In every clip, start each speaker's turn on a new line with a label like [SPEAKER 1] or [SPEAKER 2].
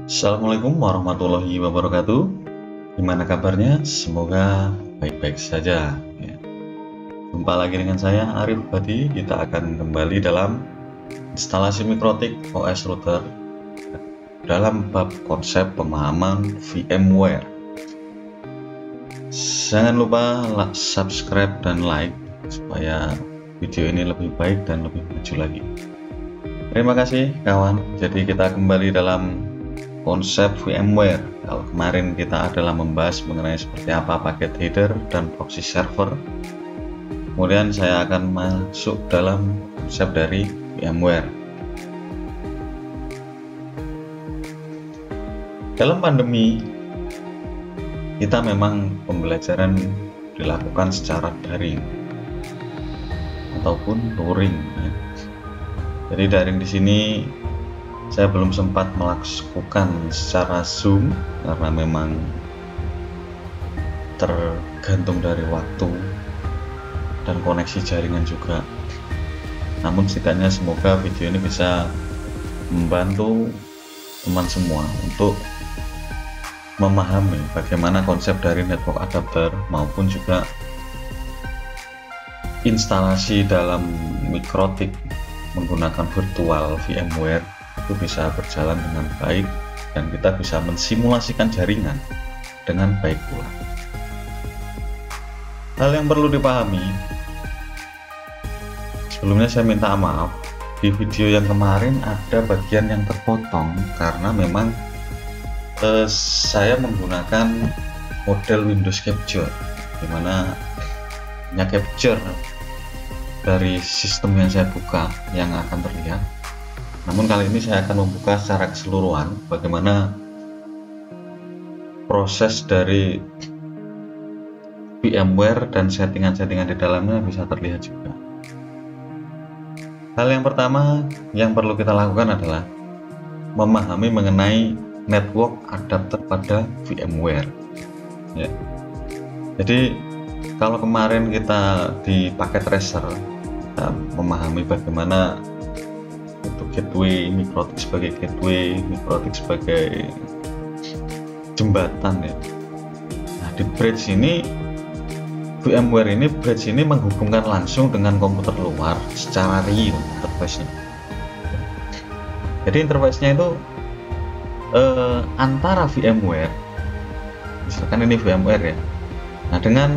[SPEAKER 1] Assalamualaikum warahmatullahi wabarakatuh. Gimana kabarnya? Semoga baik-baik saja ya. Jumpa lagi dengan saya Arif Badi. Kita akan kembali dalam instalasi mikrotik OS router dalam bab konsep pemahaman VMware. Jangan lupa subscribe dan like supaya video ini lebih baik dan lebih maju lagi. Terima kasih kawan. Jadi kita kembali dalam konsep VMware. Kalau kemarin kita adalah membahas mengenai seperti apa paket header dan proxy server, kemudian saya akan masuk dalam konsep dari VMware. Dalam pandemi, kita memang pembelajaran dilakukan secara daring ataupun luring. Jadi daring di sini saya belum sempat melakukan secara Zoom karena memang tergantung dari waktu dan koneksi jaringan juga. Namun setidaknya semoga video ini bisa membantu teman semua untuk memahami bagaimana konsep dari network adapter maupun juga instalasi dalam mikrotik menggunakan virtual VMware itu bisa berjalan dengan baik dan kita bisa mensimulasikan jaringan dengan baik pula. Hal yang perlu dipahami, sebelumnya saya minta maaf, di video yang kemarin ada bagian yang terpotong karena memang saya menggunakan model Windows Capture, dimana hanya capture dari sistem yang saya buka yang akan terlihat. Namun kali ini saya akan membuka secara keseluruhan bagaimana proses dari VMware dan settingan-settingan di dalamnya bisa terlihat juga. Hal yang pertama yang perlu kita lakukan adalah memahami mengenai network adapter pada VMware. Ya. Jadi kalau kemarin kita di paket tracer, kita memahami bagaimana untuk gateway, mikrotik sebagai gateway, mikrotik sebagai jembatan ya. Nah di bridge ini, VMware ini, bridge ini menghubungkan langsung dengan komputer luar secara real interface-nya. Jadi interface-nya itu antara VMware, misalkan ini VMware ya. Nah dengan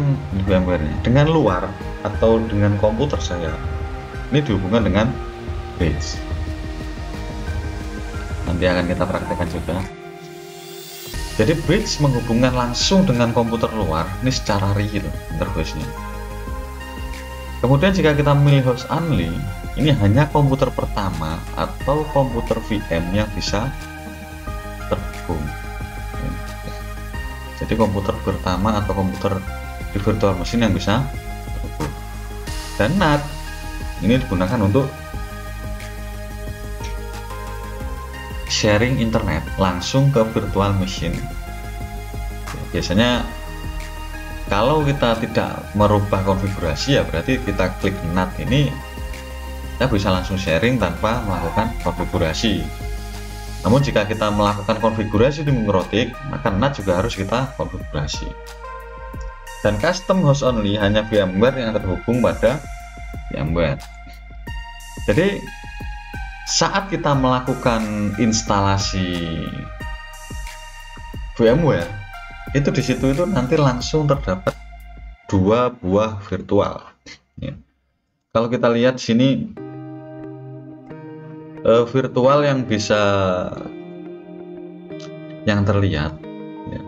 [SPEAKER 1] VMware-nya, dengan luar atau dengan komputer saya, ini dihubungkan dengan bridge. Nanti akan kita praktekkan juga. Jadi bridge menghubungkan langsung dengan komputer luar, ini secara real interface-nya. Kemudian jika kita memilih host only, ini hanya komputer pertama atau komputer VM yang bisa terhubung. Jadi komputer pertama atau komputer di virtual machine yang bisa terhubung. Dan NAT ini digunakan untuk sharing internet langsung ke virtual machine. Biasanya kalau kita tidak merubah konfigurasi ya berarti kita klik NAT ini kita bisa langsung sharing tanpa melakukan konfigurasi. Namun jika kita melakukan konfigurasi di mikrotik, maka NAT juga harus kita konfigurasi. Dan custom host only hanya VMware yang terhubung pada VMware. Jadi saat kita melakukan instalasi VMware, itu di situ itu nanti langsung terdapat dua buah virtual. Ya. Kalau kita lihat sini virtual yang bisa yang terlihat, ya,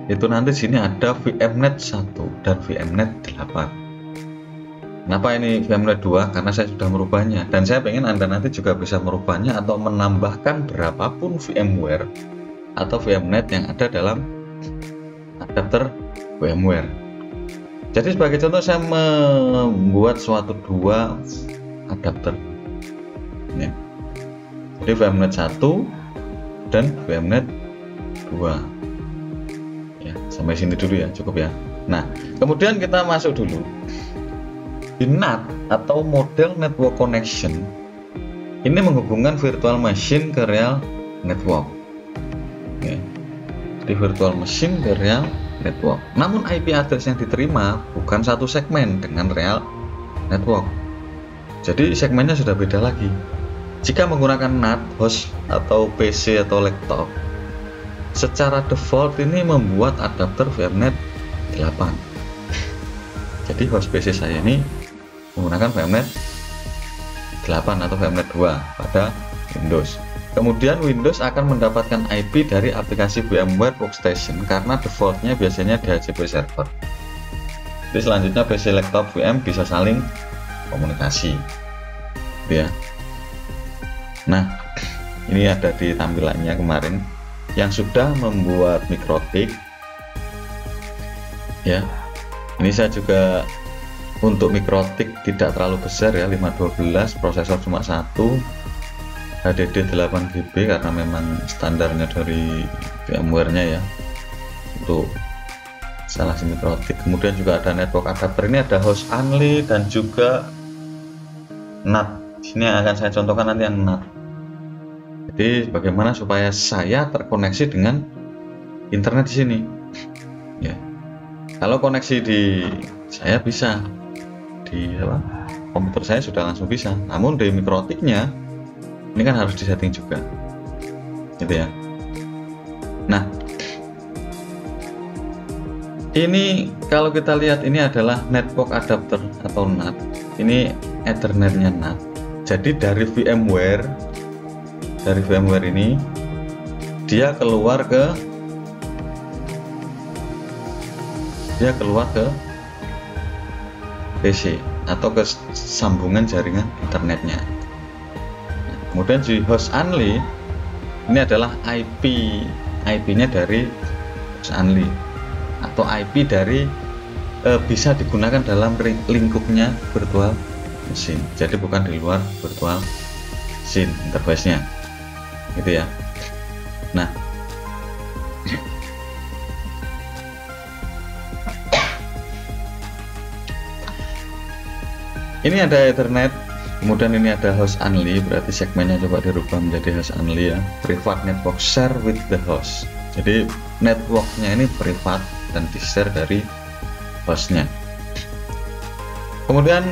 [SPEAKER 1] itu nanti sini ada VMnet 1 dan VMnet 8. Kenapa ini VMnet 2? Karena saya sudah merubahnya dan saya pengen Anda nanti juga bisa merubahnya atau menambahkan berapapun VMware atau VMnet yang ada dalam adapter VMware. Jadi sebagai contoh saya membuat suatu dua adapter ya. Jadi VMnet 1 dan VMnet 2 ya, sampai sini dulu ya, cukup ya. Nah kemudian kita masuk dulu di NAT atau model network connection. Ini menghubungkan virtual machine ke real network. ya. Di virtual machine ke real network. Namun IP address yang diterima bukan satu segmen dengan real network. Jadi segmennya sudah beda lagi. Jika menggunakan NAT, host atau PC atau laptop, secara default ini membuat adapter VMnet 8. Jadi host PC saya ini menggunakan VMnet 8 atau VMnet 2 pada Windows. Kemudian Windows akan mendapatkan IP dari aplikasi VMware Workstation karena defaultnya biasanya DHCP server. Jadi selanjutnya PC laptop VM bisa saling komunikasi, ya. Nah, ini ada di tampilannya kemarin yang sudah membuat mikrotik, ya. Ini saya juga untuk mikrotik tidak terlalu besar ya, 512, prosesor cuma 1, HDD 8GB karena memang standarnya dari VMware-nya ya untuk instalasi mikrotik. Kemudian juga ada network adapter, ini ada host only dan juga NAT. Sini akan saya contohkan nanti yang NAT. Jadi bagaimana supaya saya terkoneksi dengan internet di sini, ya. Kalau koneksi di saya bisa di komputer saya sudah langsung bisa, namun di mikrotiknya ini kan harus disetting juga, gitu ya. Nah, ini kalau kita lihat ini adalah network adapter atau NAT. Ini Ethernetnya NAT. Jadi dari VMware ini dia keluar ke PC atau ke sambungan jaringan internetnya. Kemudian di host only ini adalah IP-nya dari host only atau IP dari bisa digunakan dalam lingkupnya virtual machine. Jadi bukan di luar virtual machine interface-nya, gitu ya. Nah, ini ada Ethernet. Kemudian ini ada host only, berarti segmennya coba dirubah menjadi host only ya. Private network share with the host. Jadi networknya ini privat dan di share dari hostnya. Kemudian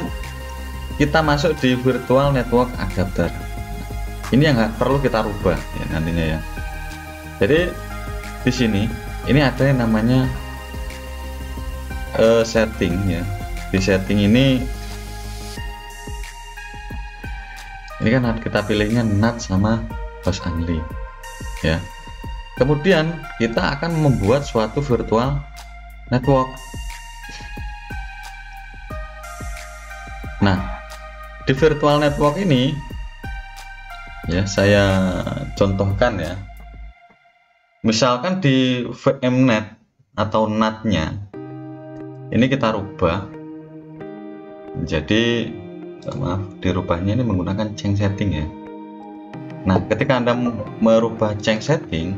[SPEAKER 1] kita masuk di virtual network adapter. Ini yang perlu kita rubah ya nantinya ya. Jadi di sini ini ada yang namanya setting ya. Di setting ini kan kita pilihnya NAT sama host only ya. Kemudian kita akan membuat suatu virtual network. Nah, di virtual network ini ya saya contohkan ya. Misalkan di VMnet atau NAT-nya ini kita rubah jadi dirubahnya ini menggunakan change setting ya. Nah, ketika Anda merubah change setting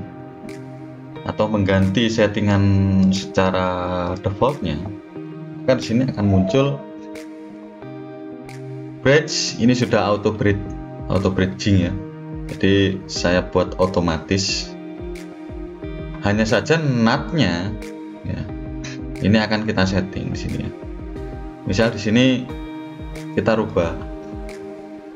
[SPEAKER 1] atau mengganti settingan secara defaultnya, kan di sini akan muncul bridge. Ini sudah auto bridging ya. Jadi saya buat otomatis. Hanya saja NAT-nya ya. Ini akan kita setting di sini ya. Misal di sini kita rubah,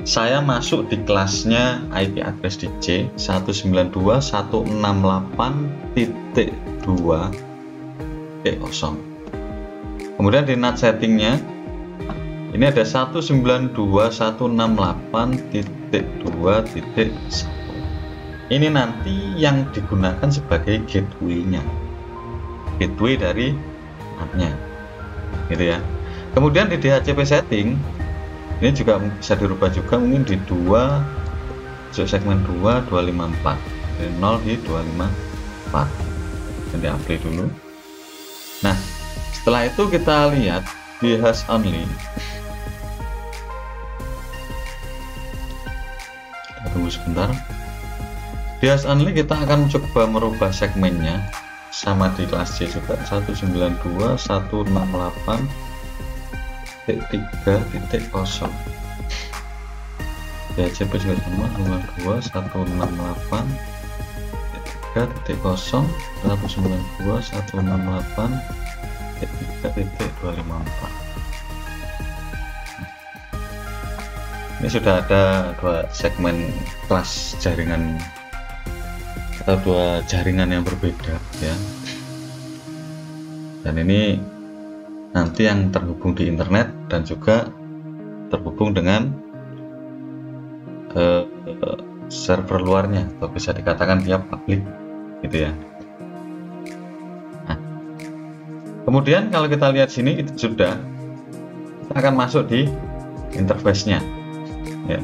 [SPEAKER 1] saya masuk di kelasnya IP address di C 192.168.2.0. Kemudian di NAT settingnya ini ada 192.168.2.1. Ini nanti yang digunakan sebagai gateway-nya, gateway dari NAT-nya, gitu ya. Kemudian di DHCP setting ini juga bisa dirubah juga, mungkin di 2 segmen 2.254 dari 0 di 254. Jadi apply dulu. Nah, setelah itu kita lihat di host only. Kita tunggu sebentar. Di host only kita akan coba merubah segmennya sama di kelas C juga 192.168.3.0. DHCP juga sama 192.168.3.0. 192.168.3.254. Ini sudah ada dua segmen kelas jaringan atau dua jaringan yang berbeda ya. Dan ini nanti yang terhubung di internet dan juga terhubung dengan server luarnya, atau bisa dikatakan dia public gitu ya. Nah, kemudian kalau kita lihat sini itu sudah, kita akan masuk di interface-nya ya.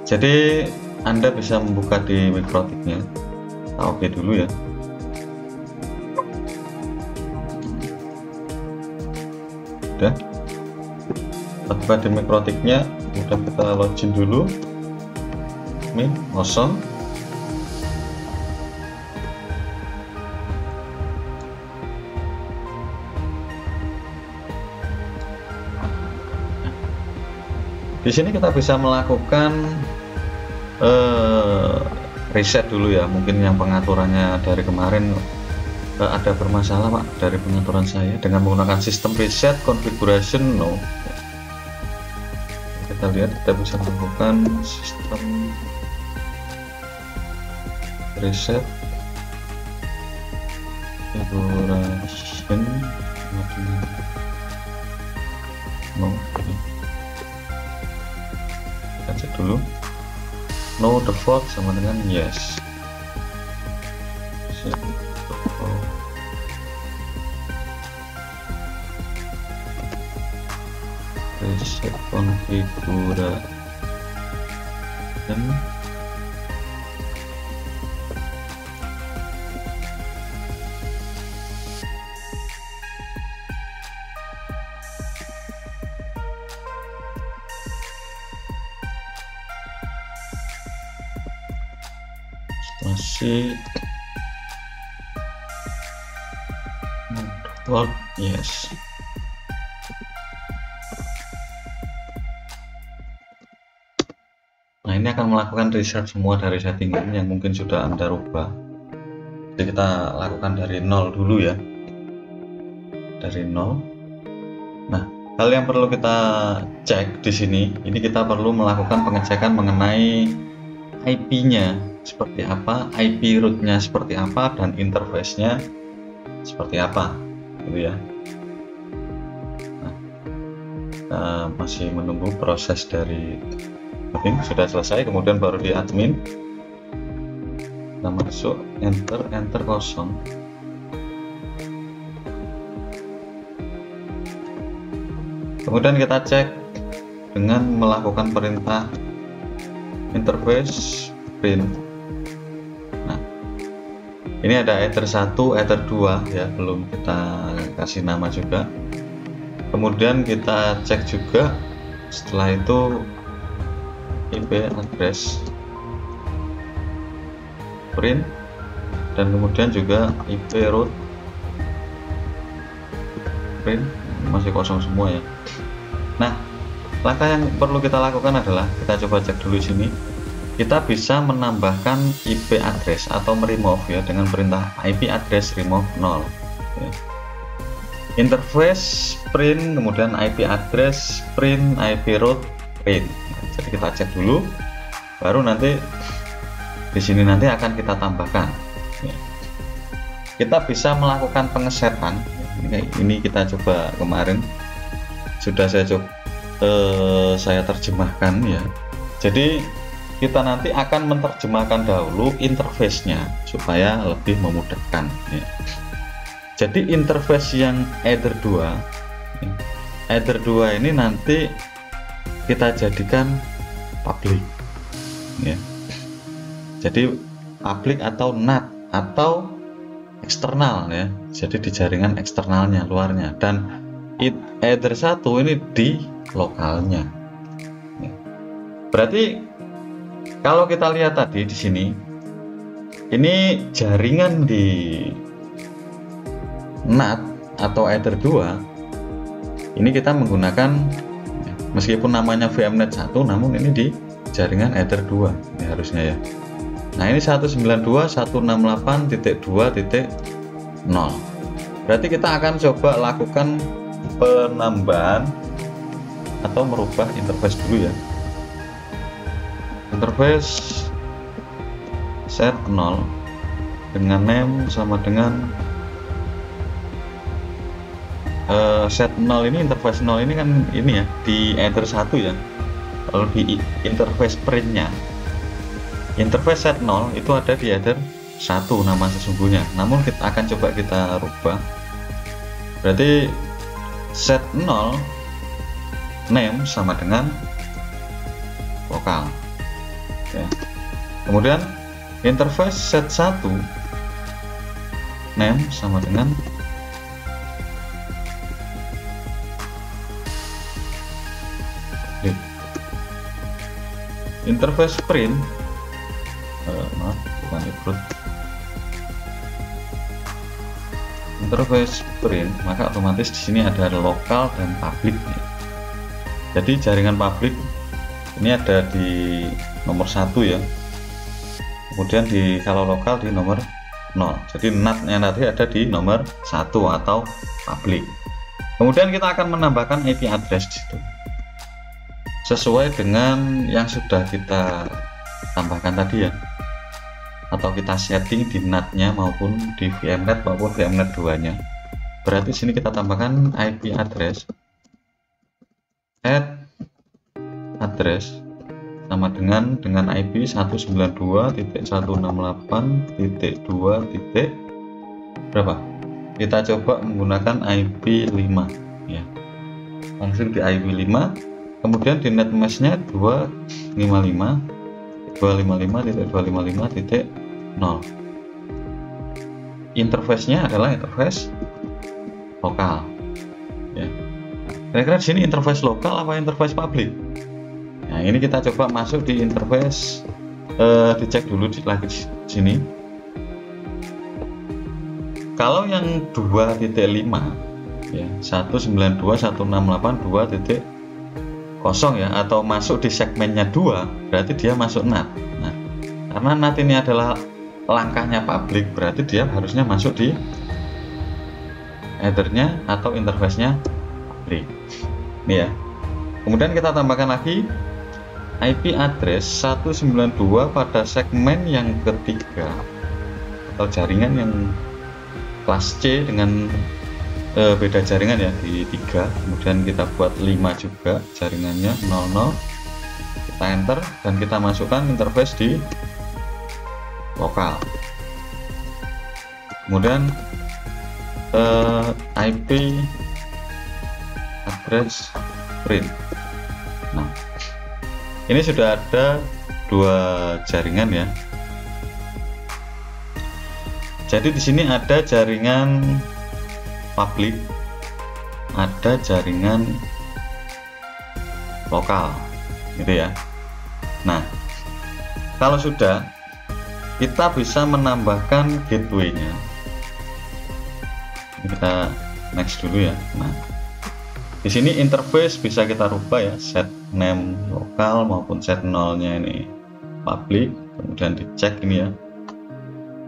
[SPEAKER 1] Jadi Anda bisa membuka di Mikrotik-nya. Kita oke dulu ya. Udah, buka di Mikrotik-nya, kemudian kita login dulu. Min kosong. Di sini kita bisa melakukan reset dulu ya. Mungkin yang pengaturannya dari kemarin ada bermasalah Pak dari pengaturan saya dengan menggunakan sistem reset configuration no. Kita lihat, kita bisa melakukan sistem reset configuration no. Kita cek dulu, no default sama dengan yes. Reset configuration masih default yes. Nah, ini akan melakukan reset semua dari settingan yang mungkin sudah Anda rubah. Jadi kita lakukan dari nol dulu ya, dari nol. Nah, hal yang perlu kita cek di sini, ini kita perlu melakukan pengecekan mengenai IP-nya seperti apa, IP root-nya seperti apa, dan interface-nya seperti apa, gitu ya. Nah, kita masih menunggu proses dari admin. Sudah selesai, kemudian baru di admin kita masuk, enter kosong. Kemudian kita cek dengan melakukan perintah interface print. Nah, ini ada ether 1, ether 2 ya, belum kita kasih nama juga. Kemudian kita cek juga setelah itu IP address print, dan kemudian juga IP root print, masih kosong semua ya. Nah, langkah yang perlu kita lakukan adalah kita coba cek dulu sini. Kita bisa menambahkan IP address atau meremove ya dengan perintah IP address remove 0 ya. Interface print, kemudian IP address print, IP root print. Jadi kita cek dulu, baru nanti di sini nanti akan kita tambahkan ya. Kita bisa melakukan pengesetan ya. Ini kita coba kemarin sudah saya terjemahkan ya. Jadi kita nanti akan menerjemahkan dahulu interface-nya supaya lebih memudahkan ya. Jadi interface yang Ether 2 ya. Ether 2 ini nanti kita jadikan public ya. Jadi public atau NAT atau eksternal ya. Jadi di jaringan eksternalnya, luarnya, dan Ether 1 ini di lokalnya ya. Berarti kalau kita lihat tadi di sini, ini jaringan di NAT atau Ether 2 ini kita menggunakan, meskipun namanya VMnet 1, namun ini di jaringan Ether 2 ini harusnya ya. Nah, ini 192.168.2.0. Berarti kita akan coba lakukan penambahan atau merubah interface dulu ya. Interface set 0 dengan name sama dengan set 0 ini, interface 0 ini kan ini ya di header 1 ya. Kalau di interface printnya, interface set 0 itu ada di header 1 nama sesungguhnya. Namun kita akan coba kita rubah. Berarti set 0 name sama dengan lokal ya. Kemudian interface set 1 name sama dengan interface print, maaf bukan ikut interface print, maka otomatis di sini ada lokal dan public ya. Jadi jaringan public ini ada di nomor 1 ya, kemudian kalau lokal di nomor 0. Jadi NAT-nya nanti ada di nomor 1 atau public. Kemudian kita akan menambahkan IP address di situ sesuai dengan yang sudah kita tambahkan tadi ya, atau kita setting di NAT-nya maupun di VMnet maupun VMnet 2-nya. Berarti sini kita tambahkan IP address add address sama dengan IP 192.168.2. berapa? Kita coba menggunakan IP 5 ya. Langsung di IP 5. Kemudian di net mesh-nya 255.255.255.0. Interface-nya adalah interface lokal. Ya. Kira-kira di sini interface lokal apa interface public? Nah, ini kita coba masuk di interface, dicek dulu lagi di sini. Kalau yang 2.5 ya, 192.168.2.0 ya, atau masuk di segmennya 2, berarti dia masuk NAT. Nah, karena NAT ini adalah langkahnya public, berarti dia harusnya masuk di headernya atau interface-nya public. Ini ya. Kemudian kita tambahkan lagi IP address 192 pada segmen yang ketiga atau jaringan yang kelas C dengan beda jaringan ya di 3. Kemudian kita buat 5 juga jaringannya 00. Kita enter dan kita masukkan interface di lokal. Kemudian IP address print. Nah, ini sudah ada 2 jaringan ya. Jadi di sini ada jaringan public, ada jaringan lokal gitu ya. Nah, kalau sudah, kita bisa menambahkan gateway-nya. Kita next dulu ya. Nah, di sini interface bisa kita rubah ya, set name lokal maupun set 0-nya ini public. Kemudian dicek ini ya.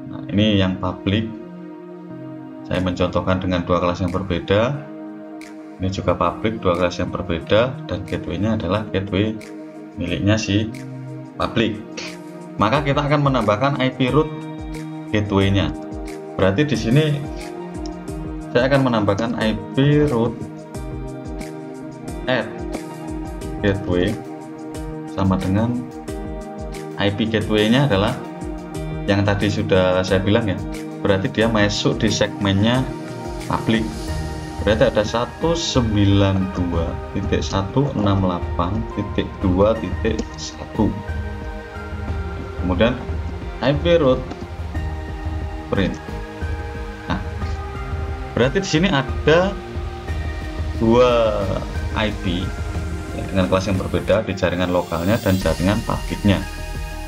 [SPEAKER 1] Nah, ini yang public. Saya mencontohkan dengan 2 kelas yang berbeda. Ini juga public, 2 kelas yang berbeda, dan gateway-nya adalah gateway miliknya si public. Maka kita akan menambahkan IP root gateway-nya. Berarti di sini saya akan menambahkan IP root add gateway sama dengan IP gateway-nya adalah yang tadi sudah saya bilang ya. Berarti dia masuk di segmennya public. Berarti ada 192.168.2.1. Kemudian IP root print. Nah, berarti di sini ada 2 IP ya, dengan kelas yang berbeda di jaringan lokalnya dan jaringan publiknya,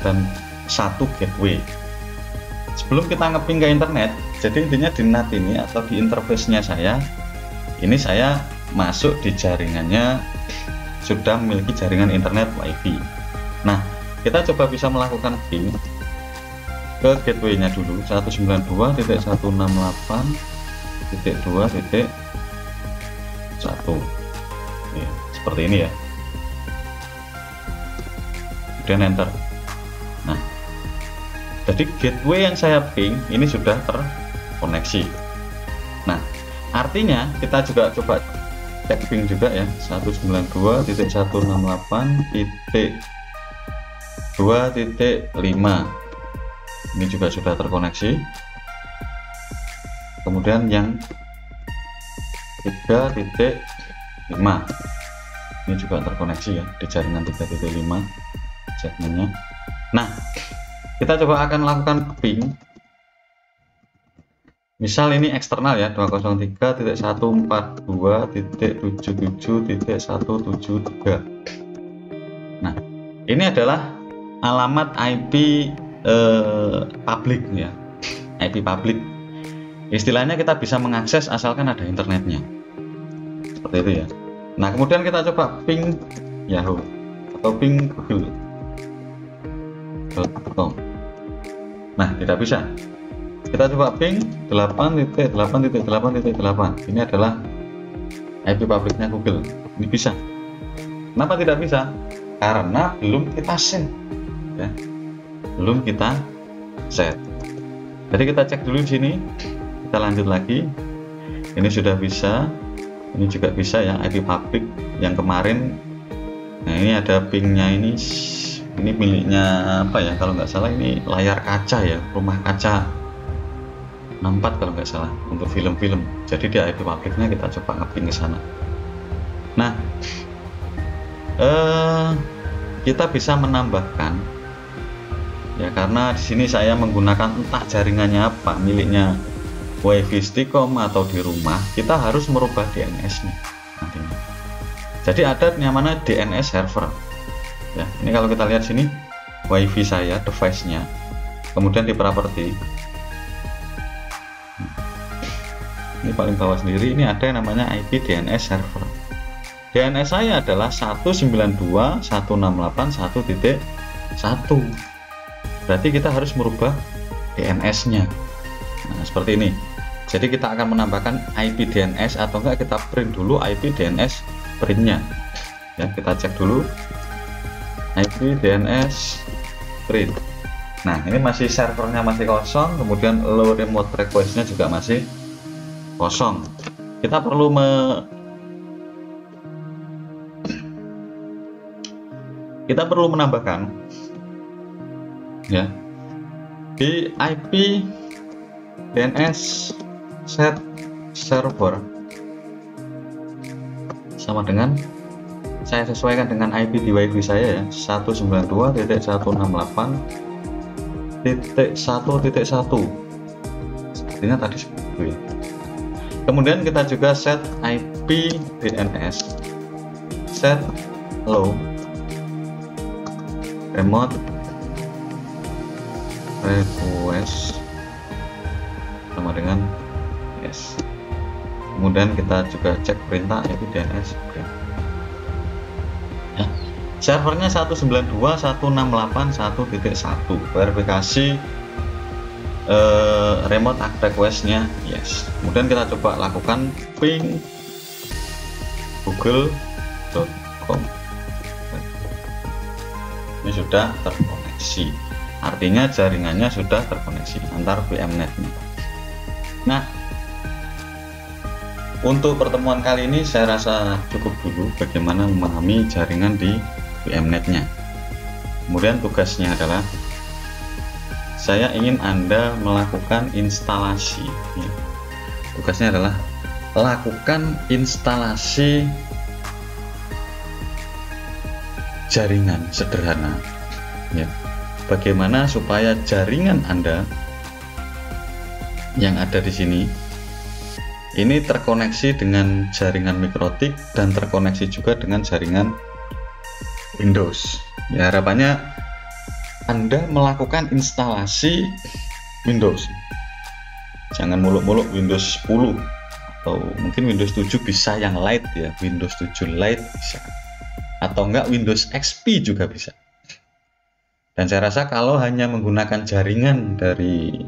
[SPEAKER 1] dan 1 gateway. Sebelum kita ngeping ke internet, jadi intinya di NAT ini atau di interface-nya saya masuk di jaringannya sudah memiliki jaringan internet WiFi. Nah, kita coba bisa melakukan ping ke gateway-nya dulu 192.168.2.1 ya, seperti ini ya, kemudian enter. Nah, jadi gateway yang saya ping ini sudah terkoneksi. Nah, artinya kita juga coba cek ping juga ya, 192.168.2.5 ini juga sudah terkoneksi. Kemudian yang 3.5 ini juga terkoneksi ya di jaringan 3.5 segmennya. Nah, kita coba akan lakukan ping. Misal ini eksternal ya, 203.142.77.173. Nah, ini adalah alamat IP publik ya, IP publik. Istilahnya kita bisa mengakses asalkan ada internetnya, seperti itu ya. Nah, kemudian kita coba ping Yahoo atau ping Google.com. Nah, tidak bisa. Kita coba ping 8.8.8.8. Ini adalah IP publiknya Google. Ini bisa. Kenapa tidak bisa? Karena belum kita set ya. Belum kita set. Jadi kita cek dulu di sini. Kita lanjut lagi. Ini sudah bisa. Ini juga bisa ya, IP publik yang kemarin. Nah, ini ada pingnya ini miliknya apa ya, kalau nggak salah ini layar kaca ya, rumah kaca 64 kalau nggak salah, untuk film-film. Jadi di IP publiknya kita coba ngeping ke sana. Nah, kita bisa menambahkan ya, karena di sini saya menggunakan entah jaringannya apa, miliknya WiFi Stikom atau di rumah, kita harus merubah DNS-nya nantinya. Jadi ada namanya DNS server ya. Ini kalau kita lihat sini WiFi saya, device-nya, kemudian di properti ini paling bawah sendiri, ini ada yang namanya IP DNS server. DNS saya adalah 192.168.1.1. berarti kita harus merubah DNS-nya. Nah, seperti ini. Jadi kita akan menambahkan IP DNS atau enggak kita print dulu IP DNS printnya ya. Kita cek dulu IP DNS print. Nah, ini masih servernya masih kosong, kemudian allow remote request-nya juga masih kosong. Kita perlu menambahkan ya, di IP DNS set server sama dengan, saya sesuaikan dengan IP di WiFi saya ya, 192.168.1.1. sepertinya tadi seperti itu ya. Kemudian kita juga set IP DNS set low remote request sama dengan yes. Kemudian kita juga cek perintah IP DNS ya. Servernya 192.168.1.1. verifikasi remote request-nya yes. Kemudian kita coba lakukan ping google.com. Ini sudah terkoneksi, artinya jaringannya sudah terkoneksi antar VMnet-nya. Nah, untuk pertemuan kali ini saya rasa cukup dulu bagaimana memahami jaringan di VMnet-nya. Kemudian tugasnya adalah saya ingin Anda melakukan instalasi ya. Tugasnya adalah lakukan instalasi jaringan sederhana ya. Bagaimana supaya jaringan Anda yang ada di sini ini terkoneksi dengan jaringan mikrotik dan terkoneksi juga dengan jaringan Windows ya. Harapannya Anda melakukan instalasi Windows, jangan muluk-muluk Windows 10 atau mungkin Windows 7 bisa yang light ya, Windows 7 Lite bisa, atau enggak Windows XP juga bisa. Dan saya rasa kalau hanya menggunakan jaringan dari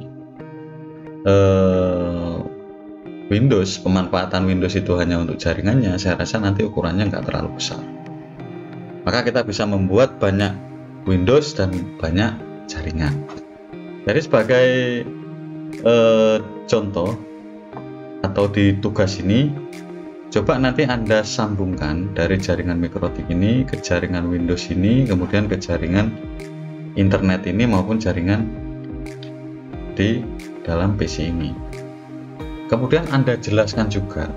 [SPEAKER 1] Windows, pemanfaatan Windows itu hanya untuk jaringannya, saya rasa nanti ukurannya nggak terlalu besar. Maka kita bisa membuat banyak Windows dan banyak jaringan. Jadi sebagai contoh atau di tugas ini, coba nanti Anda sambungkan dari jaringan mikrotik ini ke jaringan Windows ini, kemudian ke jaringan internet ini maupun jaringan di dalam PC ini. Kemudian Anda jelaskan juga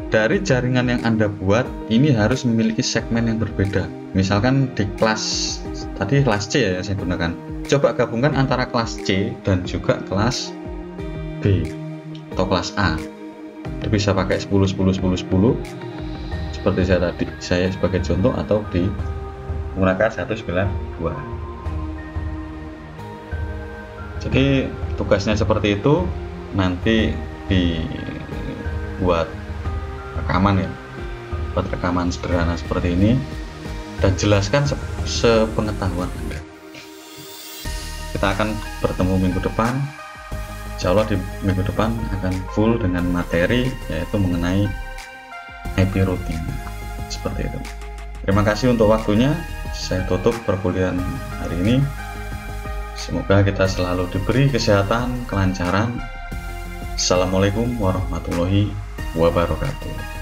[SPEAKER 1] dari jaringan yang Anda buat ini harus memiliki segmen yang berbeda. Misalkan di kelas tadi kelas C ya saya gunakan. Coba gabungkan antara kelas C dan juga kelas B atau kelas A. Itu bisa pakai 10 10 10 10 seperti saya sebagai contoh, atau menggunakan 192. Jadi tugasnya seperti itu. Nanti dibuat rekaman ya, buat rekaman sederhana seperti ini dan jelaskan sepengetahuan Anda. Kita akan bertemu minggu depan. Insya Allah di minggu depan akan full dengan materi, yaitu mengenai IP routing seperti itu. Terima kasih untuk waktunya. Saya tutup perkuliahan hari ini. Semoga kita selalu diberi kesehatan, kelancaran. Assalamualaikum warahmatullahi wabarakatuh.